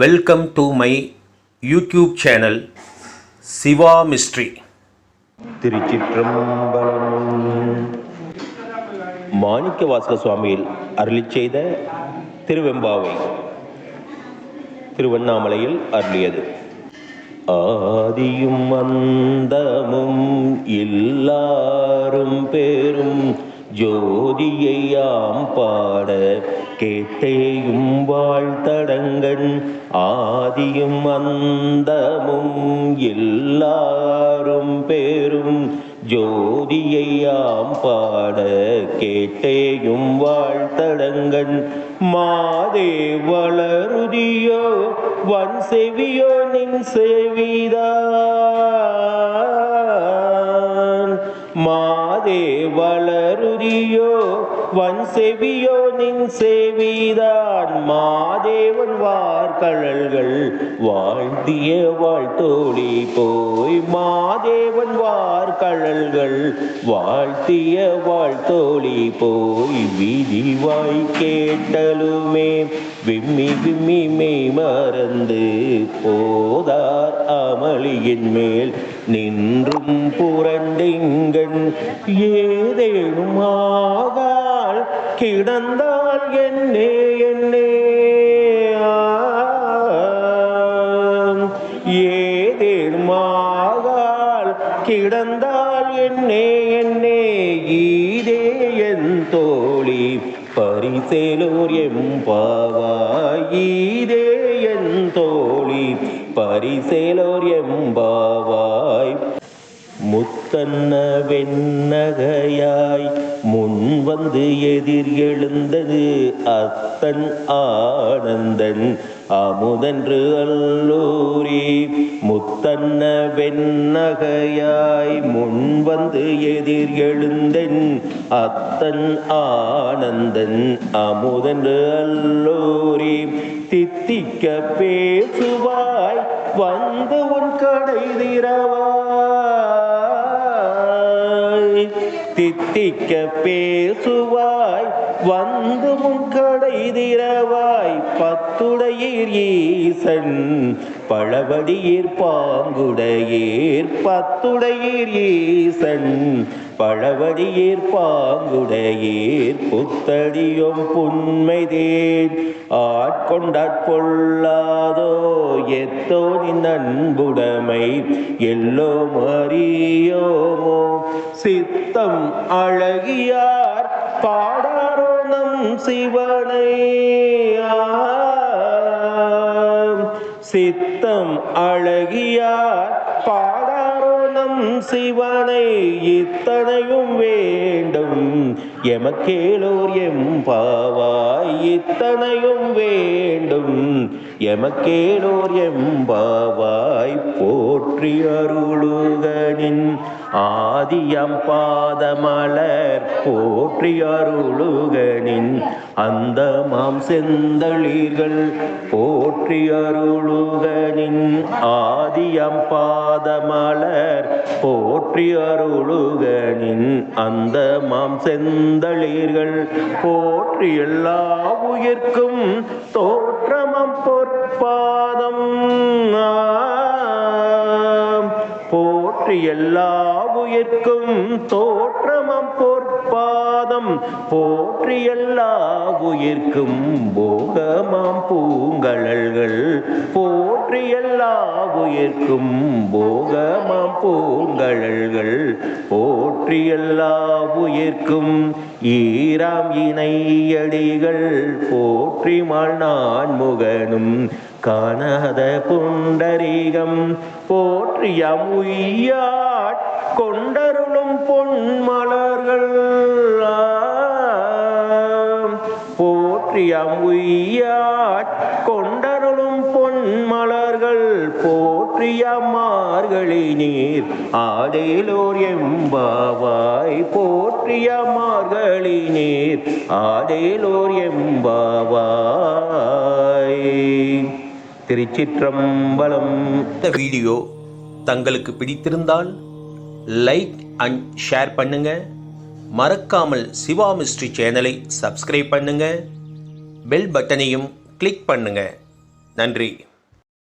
Welcome to my YouTube channel Siva Mistry. திருச்சிற்றம்பலம். மாணிக்கவாசக சுவாமியில் அருளிச் செய்த திருவெம்பாவை திருவண்ணாமலையில் அருளியது. ஆதியும் அந்தமும் எல்லாரும் பேரும் ஜோதியையாம் பாட கேட்டேயும் வாழ்த்தடங்கன். ஆதியும் அந்தமும் எல்லாரும் பேரும் ஜோதியையாம் பாட கேட்டேயும் வாழ்த்தடங்கன். மாதே வளருதியோ வன் செவியோ நின் செவிதான். மாதே வளருதியோ வன் செவியோ நின் செவிதான். மாதேவன் வார்கழல்கள் வாழ்த்திய வாழ்த்தோழி போய். மாதேவன் வார்கழல்கள் வாழ்த்திய வாழ்த்தோழி போய். விதிவாய் கேட்டலுமே விம்மி விம்மி மெய் மறந்து போதார் அமளியின் மேல் நின்றும் புரண்டிங்கன். ஏதேனும் ஆகால் கிடந்தால் என்னே என்னே. ஏதேனும் ஆகால் கிடந்தால் என்னே என்னே. ஈதே என் தோழி பரிசேலோர் எம்பாவாய். ஈதே என் தோழி பரிசேலோர் எம்பாவாய். முத்தன்ன வெண்ணகையாய் முன் வந்து எதிர் எழுந்தது அத்தன் ஆனந்தன் அமுதன்று அல்லூரி. முத்தன்ன வெண்ணகையாய் முன் வந்து எதிர் எழுந்தன் அத்தன் ஆனந்தன் அமுதன்று அல்லூரி. தித்திக்க பேசுவாய் வந்து உன் கடை திறவாய். தித்திக்க பேசுவாய் வந்து உன் கடை திறவாய். பத்துடையீர் ஈசன் பழவடியீர் பாங்குடையீர். பத்துடையீர் ஈசன் பழவடியீர் பாங்குடையீர். புத்தடியும் புன்மைதேன் ஆட்கொண்டாட்கொள்ளாதோ எத்தோ நின் அன்புடைமை எல்லோ அறியோமோ. சித்தம் அழகியார் பாடாரோ நம் சிவனை. சித்தம் அழகியார் பாடாரோ நம் சிவனை. இத்தனையும் வேண்டும் எமக்கேலோர் எம்பாவாய். இத்தனையும் வேண்டும் எமக்கேலோர் எம்பாவாய். போற்றி அருளுகனின் ஆதியம் பாதமலர். போற்றி அருளுகனின் அந்த மாம் செந்தளிர்கள். போற்றி அருளுகனின் ஆதியம் பாதமலர். போற்றி அருளுகனின் அந்த மாம் செந்தளிர்கள். போற்றி எல்லா உயிர்க்கும் தோற்றமம் பொற்பாதம். போற்றி எல்லா உயிர்க்கும் தோற்றமம் பொற்பாதம். போற்றி எல்லா உயிர்க்கும் போகமாம் பூங்கழல்கள். போற்றி எல்லா உயிர்க்கும் போகமாம் பூங்கழல்கள். போற்றி எல்லா உயிர்க்கும் ஈராம் இணையடிகள். போற்றி மால் நான் முகனும் காணாத புண்டரீகம். போற்றியம் உய்யாட் கொண்டருளும் பொன்மலர்கள். போற்றியம் உய்யாட் கொண்டருளும் பொன்மலர்கள். போற்றியம் மார்கழி நீர் ஆடேலோர் எம்பாவாய். போற்றியம் மார்கழி நீர் ஆடேலோர் எம்பாவாய். திருச்சிற்றம்பலம். இந்த வீடியோ தங்களுக்கு பிடித்திருந்தால் லைக் அண்ட் ஷேர் பண்ணுங்க. மறக்காமல் சிவா மிஸ்ட்ரி சேனலை சப்ஸ்கிரைப் பண்ணுங்க. பெல் பட்டனையும் கிளிக் பண்ணுங்க. நன்றி.